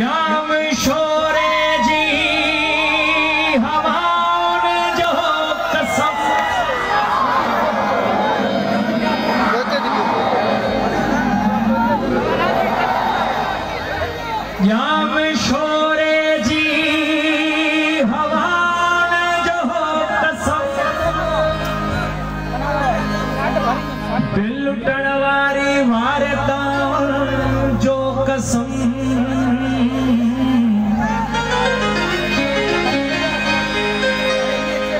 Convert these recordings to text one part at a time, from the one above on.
याम शोरे जी हवान जो कसम याम शोरे जी हवान जो कसम दिल लुटण वारी मारता जो कसम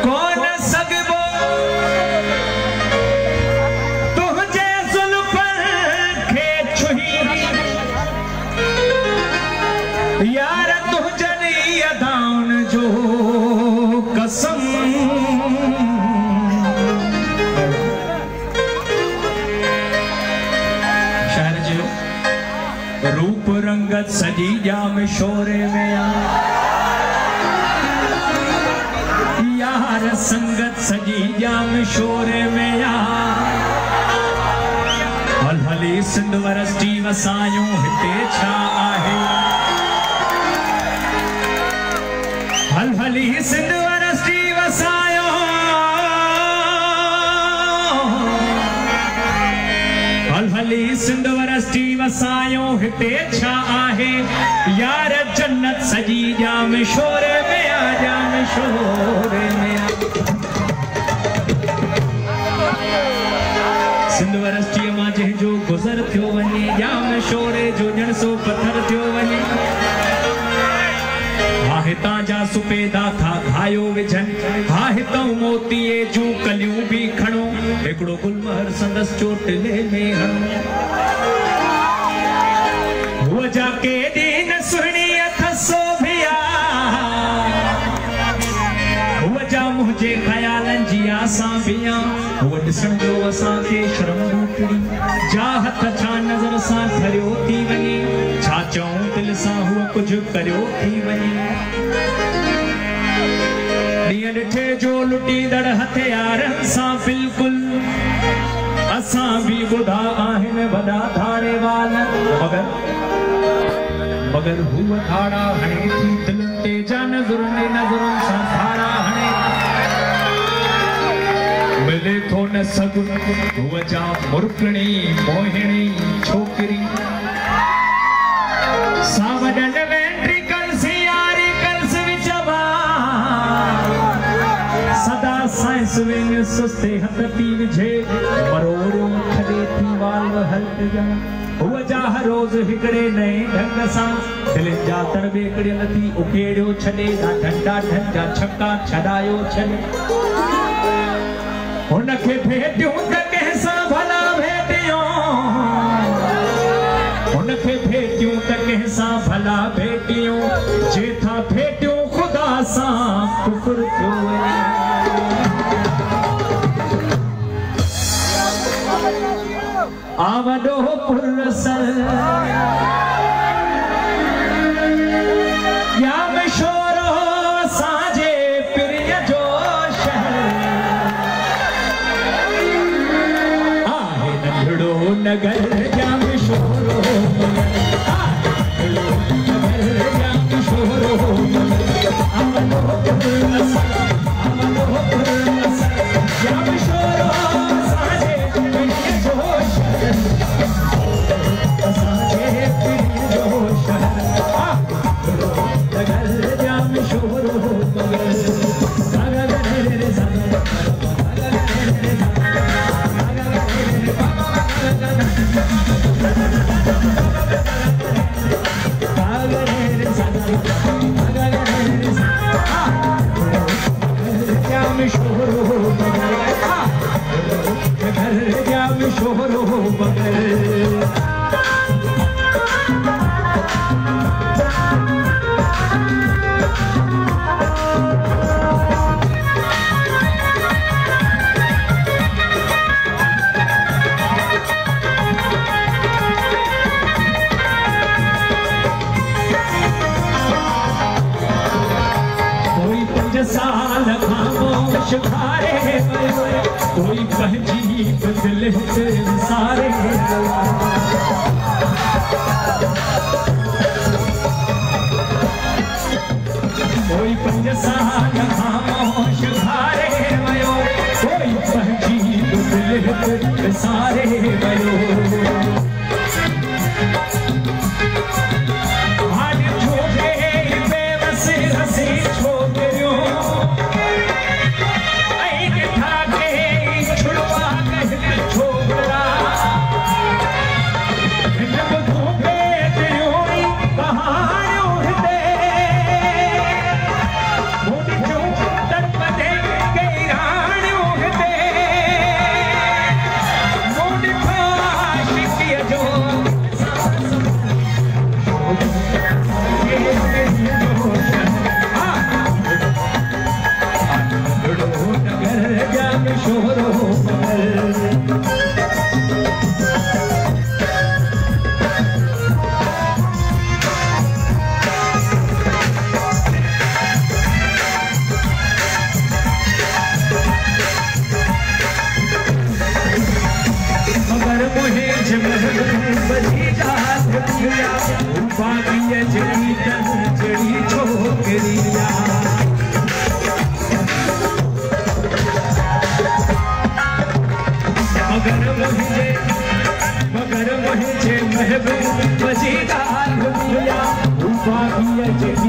कौन सगबो तुझे जुल्फन खे छुही यार तुझनी अदाउन जो कसम रूप रंगत सजी जाम शोरे में यार संगत सजी जाम शोरे में हल हली सिंध वरस्टी वसायूं हिते छा आहे हल हली सिंध वरस्टी वसायो हल हली सिंध वरस्टी वसायो हिते छा आहे यार जन्नत सजी जाम शोरे में जाम शोरे में सिंध वरस्टी मां जो गुज़र थियो वञे जाम शोरे जो ॼण सो पत्थर थियो वञे हा हितां जा सुपेदा था घायो विझनि हा हितां मोतीअ जूं कलियूं बि खणो हिकिड़ो गुलमहर संदसि चोटिले में हणो हुआ जाके दीन सुहणी अथसो भिया हुआ जा मुझे ख्यालन जी आसां बिया हुआ ॾिसण जो असांखे शर्म मोकिली जा हथ छा नज़र सां धरियो थी वञे छा चऊं दिल सां हुआ कुझु करियो थी वञे ॾींहं ॾिठे जो लुटींदड़ हथियारनि सां बिल्कुलु असां बि ॿुधा आहिनि वॾा धाड़े वाल मगर हुआ धाड़ा हणे थी दिलनि ते जा नज़रुनि सां धाड़ा हणे मिले थो न सगुन हुआ जा मुर्कणी मोहिणी छोकिरी सावडन वेंट्री कलसी यारी कलस विच सदा साइंस विंग सुस्ते हथ थी विझे मरोड़ियों छॾे थी वाल हल्क जा हुआ जा हर रोज़ हिकिड़े नए ढंग सां दिल जा तरबेकड़ियल थी उकेड़ियो छॾे ढंडा ढंडा छक्का छॾायो छॾे हुनखे भेटियूं त कंहिंसां भला भेटियूं हुनखे भेटियूं त कंहिंसां भला भेटियूं जेथा भेटियूं ख़ुदा सां कुफर थियो आवडो पुरसर या मशोरो साजे प्रिय जो शहर आहे नंढड़ो नगर या मशोरो नगर या मशोरो आवडो पुरसर या मशोरो साजे प्रिय जो शहर साजे प्रिय जो शहर नगर या मशोरो साल खामोश खारे कोई पंहिंजी दिल सारे कोई 5 साल खामोश भारे वयो, कोई पंहिंजी दिल सारे वयो। हाल छोके बेवस हसी छोकरियों, ऐं ॾिठा के छुड़वा कहल छोकरा, हिन ॿुधो पे तिरियों कहाणियूं हिते, मूं ॾिठो तड़पंदे कई राणियूं हिते, मूं ॾिठो आशिक़ीअ जो नगर जाम शोरो मगर मुझे बजी जात दिया, बागी जड़ी तन जड़ी छोकरिया, मगर मुझे महबूब बजी जात दिया, बागी जड़ी